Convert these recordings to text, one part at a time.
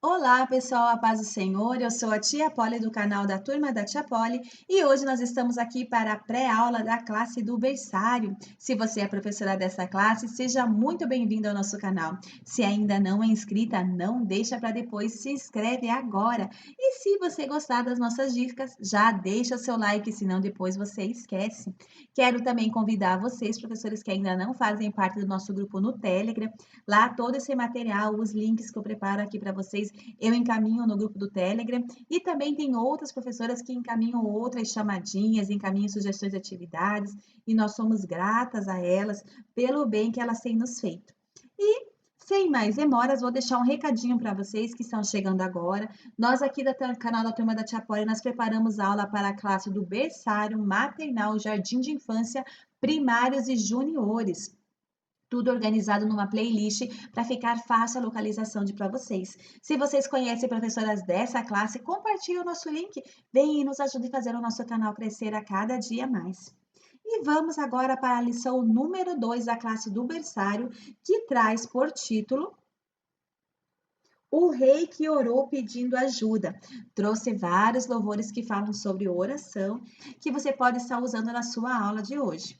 Olá, pessoal, a paz do Senhor. Eu sou a tia Polly do canal da Turma da Tia Polly e hoje nós estamos aqui para a pré-aula da classe do berçário. Se você é professora dessa classe, seja muito bem-vindo ao nosso canal. Se ainda não é inscrita, não deixa para depois, se inscreve agora. E se você gostar das nossas dicas, já deixa o seu like, senão depois você esquece. Quero também convidar vocês, professores que ainda não fazem parte do nosso grupo no Telegram, lá todo esse material, os links que eu preparo aqui para vocês eu encaminho no grupo do Telegram e também tem outras professoras que encaminham outras chamadinhas, encaminham sugestões de atividades e nós somos gratas a elas pelo bem que elas têm nos feito. E sem mais demoras, vou deixar um recadinho para vocês que estão chegando agora. Nós aqui do canal da Turma da Tia Polly, nós preparamos aula para a classe do berçário, maternal, jardim de infância, primários e juniores tudo organizado numa playlist para ficar fácil a localização para vocês. Se vocês conhecem professoras dessa classe, compartilhe o nosso link, vem e nos ajude a fazer o nosso canal crescer a cada dia mais. E vamos agora para a lição número 2 da classe do berçário, que traz por título O Rei que Orou Pedindo Ajuda. Trouxe vários louvores que falam sobre oração, que você pode estar usando na sua aula de hoje.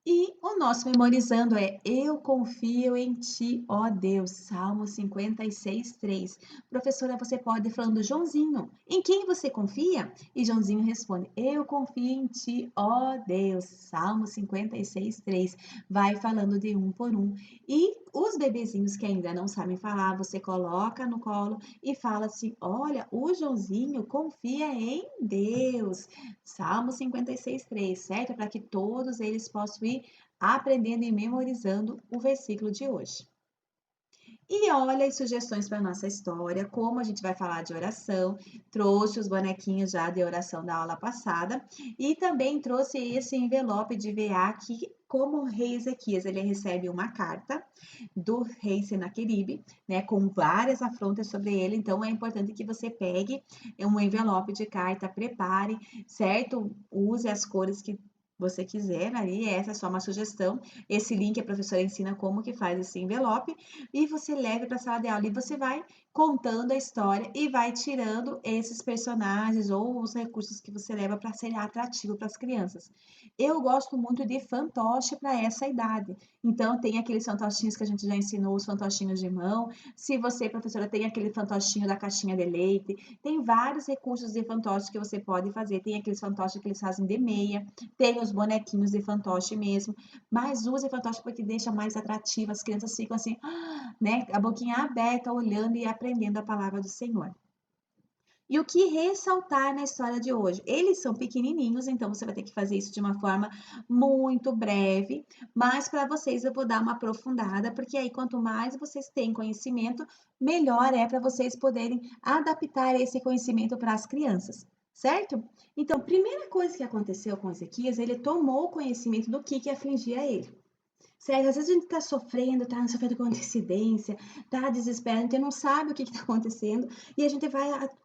E o nosso memorizando é Eu confio em ti, ó Deus, Salmo 56, 3. Professora, você pode ir falando, Joãozinho, em quem você confia? E Joãozinho responde, Eu confio em ti, ó Deus, Salmo 56, 3. Vai falando de um por um. E os bebezinhos que ainda não sabem falar, você coloca no colo e fala assim, olha, o Joãozinho confia em Deus. Salmo 56, 3, certo? Para que todos eles possam ir aprendendo e memorizando o versículo de hoje. E olha as sugestões para a nossa história, como a gente vai falar de oração, trouxe os bonequinhos já de oração da aula passada e também trouxe esse envelope de VA que, como o rei Ezequias, ele recebe uma carta do rei Senaqueribe, né, com várias afrontas sobre ele, então é importante que você pegue um envelope de carta, prepare, certo? Use as cores que você quiser ali, essa é só uma sugestão. Esse link a professora ensina como que faz esse envelope e você leve para a sala de aula e você vai contando a história e vai tirando esses personagens ou os recursos que você leva para ser atrativo para as crianças. Eu gosto muito de fantoche para essa idade. Então, tem aqueles fantochinhos que a gente já ensinou, os fantochinhos de mão. Se você, professora, tem aquele fantochinho da caixinha de leite, tem vários recursos de fantoche que você pode fazer. Tem aqueles fantoches que eles fazem de meia, tem os bonequinhos de fantoche mesmo, mas use fantoche porque deixa mais atrativo. As crianças ficam assim, né, a boquinha aberta, olhando e aprendendo a palavra do Senhor. E o que ressaltar na história de hoje? Eles são pequenininhos, então você vai ter que fazer isso de uma forma muito breve, mas para vocês eu vou dar uma aprofundada, porque aí quanto mais vocês têm conhecimento, melhor é para vocês poderem adaptar esse conhecimento para as crianças, certo? Então, primeira coisa que aconteceu com Ezequias, ele tomou conhecimento do que afligia ele. Certo? Às vezes a gente tá sofrendo com antecedência, tá desesperado, a gente não sabe o que está acontecendo e a gente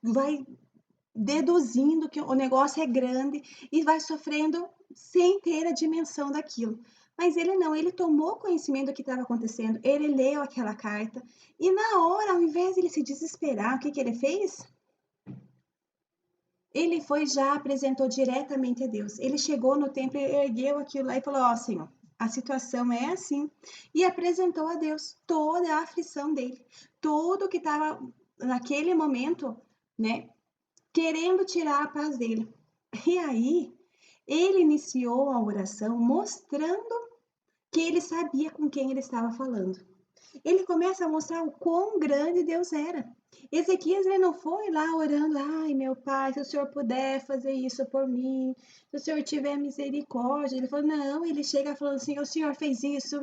vai deduzindo que o negócio é grande e vai sofrendo sem ter a dimensão daquilo. Mas ele não, ele tomou conhecimento do que estava acontecendo, ele leu aquela carta e na hora, ao invés de ele se desesperar, o que que ele fez? Ele foi já apresentou diretamente a Deus. Ele chegou no templo, ergueu aquilo lá e falou: Ó, Senhor, a situação é assim. E apresentou a Deus toda a aflição dele, tudo que estava naquele momento, né, querendo tirar a paz dele. E aí, ele iniciou a oração mostrando que ele sabia com quem ele estava falando. Ele começa a mostrar o quão grande Deus era. Ezequias ele não foi lá orando, ai meu pai, se o senhor puder fazer isso por mim, se o senhor tiver misericórdia. Ele falou, não, ele chega falando assim, o senhor fez isso,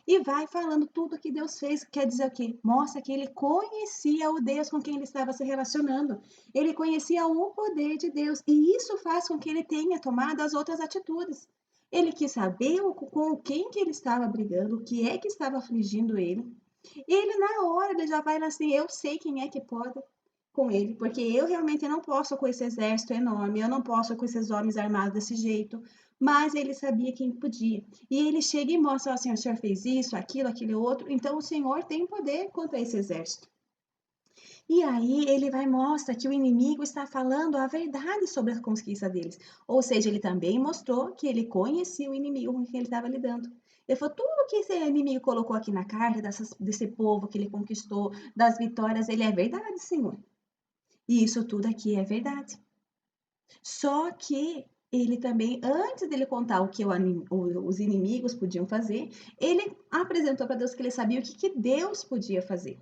e vai falando tudo que Deus fez. Quer dizer o quê? Mostra que ele conhecia o Deus com quem ele estava se relacionando. Ele conhecia o poder de Deus, e isso faz com que ele tenha tomado as outras atitudes. Ele quis saber com quem que ele estava brigando, o que é que estava afligindo ele. E ele, na hora, ele já vai assim, eu sei quem é que pode com ele, porque eu realmente não posso com esse exército enorme, eu não posso com esses homens armados desse jeito, mas ele sabia quem podia. E ele chega e mostra assim, o senhor fez isso, aquilo, aquele outro, então o senhor tem poder contra esse exército. E aí ele vai e mostra que o inimigo está falando a verdade sobre a conquista deles. Ou seja, ele também mostrou que ele conhecia o inimigo com quem ele estava lidando. Ele falou, tudo que esse inimigo colocou aqui na carta, desse povo que ele conquistou, das vitórias, ele é verdade, Senhor. E isso tudo aqui é verdade. Só que ele também, antes dele contar o que os inimigos podiam fazer, ele apresentou para Deus que ele sabia o que Deus podia fazer.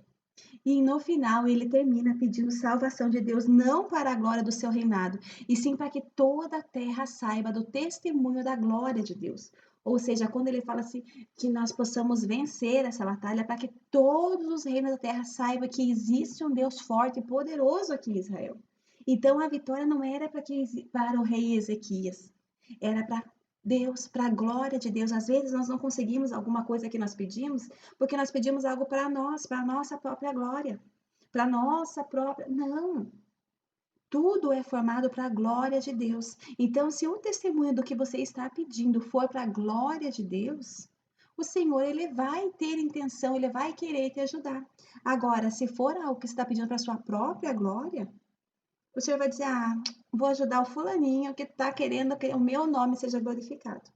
E no final ele termina pedindo salvação de Deus, não para a glória do seu reinado, e sim para que toda a terra saiba do testemunho da glória de Deus. Ou seja, quando ele fala assim, que nós possamos vencer essa batalha, para que todos os reinos da terra saibam que existe um Deus forte e poderoso aqui em Israel. Então a vitória não era para o rei Ezequias, era para Deus, para a glória de Deus. Às vezes nós não conseguimos alguma coisa que nós pedimos, porque nós pedimos algo para nós, para a nossa própria glória, para a nossa própria. Não! Tudo é formado para a glória de Deus. Então, se o testemunho do que você está pedindo for para a glória de Deus, o Senhor, ele vai ter intenção, ele vai querer te ajudar. Agora, se for algo que você está pedindo para a sua própria glória, o Senhor vai dizer: ah, vou ajudar o fulaninho que está querendo que o meu nome seja glorificado.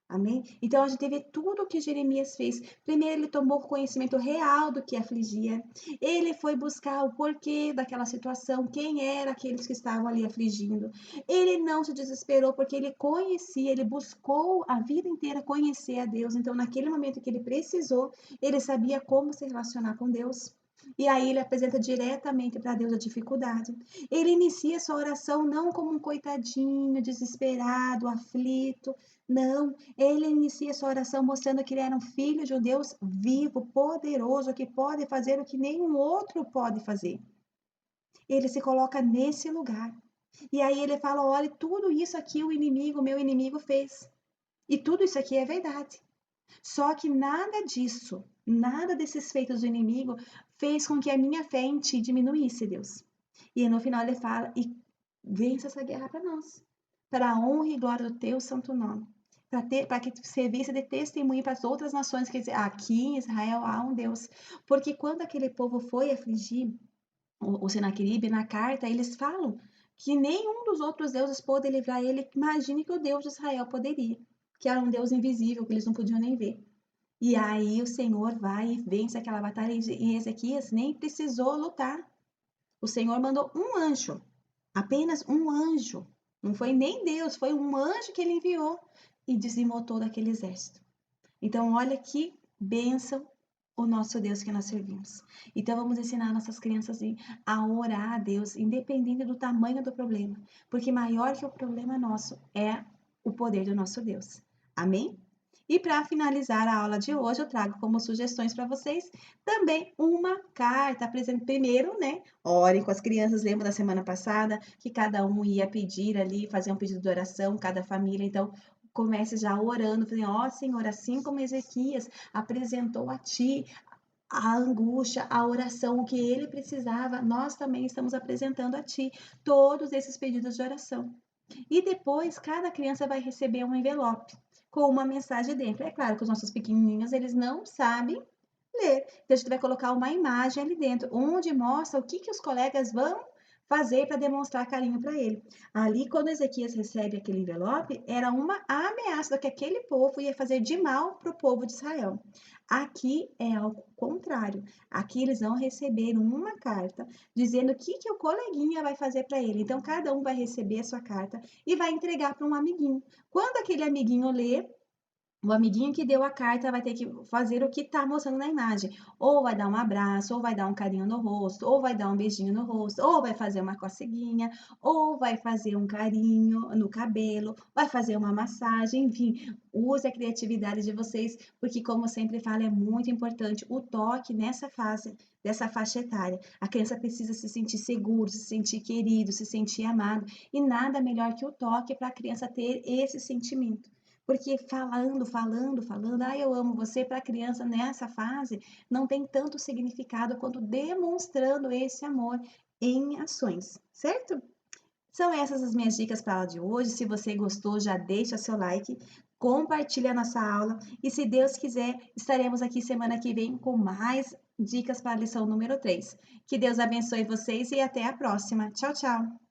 Amém? Então a gente vê tudo o que Jeremias fez. Primeiro, ele tomou conhecimento real do que afligia. Ele foi buscar o porquê daquela situação, quem eram aqueles que estavam ali afligindo. Ele não se desesperou porque ele conhecia, ele buscou a vida inteira conhecer a Deus. Então, naquele momento que ele precisou, ele sabia como se relacionar com Deus. E aí ele apresenta diretamente para Deus a dificuldade. Ele inicia sua oração não como um coitadinho, desesperado, aflito. Não, ele inicia sua oração mostrando que ele era um filho de um Deus vivo, poderoso, que pode fazer o que nenhum outro pode fazer. Ele se coloca nesse lugar. E aí ele fala: olha, tudo isso aqui o inimigo, meu inimigo fez. E tudo isso aqui é verdade. Só que nada disso, nada desses feitos do inimigo fez com que a minha fé em ti diminuísse, Deus. E no final ele fala: e vença essa guerra para nós, para a honra e glória do teu santo nome. Para que servisse de testemunho para as outras nações, quer dizer, aqui em Israel há um Deus. Porque quando aquele povo foi afligir o Senaqueribe, na carta, eles falam que nenhum dos outros deuses pôde livrar ele. Imagine que o Deus de Israel poderia, que era um Deus invisível, que eles não podiam nem ver. E aí o Senhor vai e vence aquela batalha e Ezequias nem precisou lutar. O Senhor mandou um anjo, apenas um anjo. Não foi nem Deus, foi um anjo que ele enviou e dizimou todo aquele exército. Então, olha que bênção o nosso Deus que nós servimos. Então, vamos ensinar nossas crianças a orar a Deus, independente do tamanho do problema, porque maior que o problema nosso é o poder do nosso Deus. Amém? E para finalizar a aula de hoje, eu trago como sugestões para vocês também uma carta. Apresento primeiro, né? Orem com as crianças. Lembra da semana passada que cada um ia pedir ali, fazer um pedido de oração, cada família. Então, comece já orando, falando: ó Senhor, assim como Ezequias apresentou a Ti a angústia, a oração, o que ele precisava, nós também estamos apresentando a Ti todos esses pedidos de oração. E depois, cada criança vai receber um envelope com uma mensagem dentro. É claro que os nossos pequenininhos, eles não sabem ler. Então, a gente vai colocar uma imagem ali dentro, onde mostra o que os colegas vão fazer para demonstrar carinho para ele. Ali, quando Ezequias recebe aquele envelope, era uma ameaça que aquele povo ia fazer de mal para o povo de Israel. Aqui é ao contrário. Aqui eles vão receber uma carta dizendo o que o coleguinha vai fazer para ele. Então, cada um vai receber a sua carta e vai entregar para um amiguinho. Quando aquele amiguinho lê, o amiguinho que deu a carta vai ter que fazer o que está mostrando na imagem. Ou vai dar um abraço, ou vai dar um carinho no rosto, ou vai dar um beijinho no rosto, ou vai fazer uma coceguinha, ou vai fazer um carinho no cabelo, vai fazer uma massagem, enfim, use a criatividade de vocês, porque como eu sempre falo, é muito importante o toque nessa fase, dessa faixa etária. A criança precisa se sentir seguro, se sentir querido, se sentir amado, e nada melhor que o toque para a criança ter esse sentimento. Porque falando, ah, eu amo você, para a criança nessa fase não tem tanto significado quanto demonstrando esse amor. em ações, certo? São essas as minhas dicas para a aula de hoje. Se você gostou, já deixa seu like, compartilha a nossa aula e, se Deus quiser, estaremos aqui semana que vem com mais dicas para a lição número 3. Que Deus abençoe vocês e até a próxima. Tchau, tchau!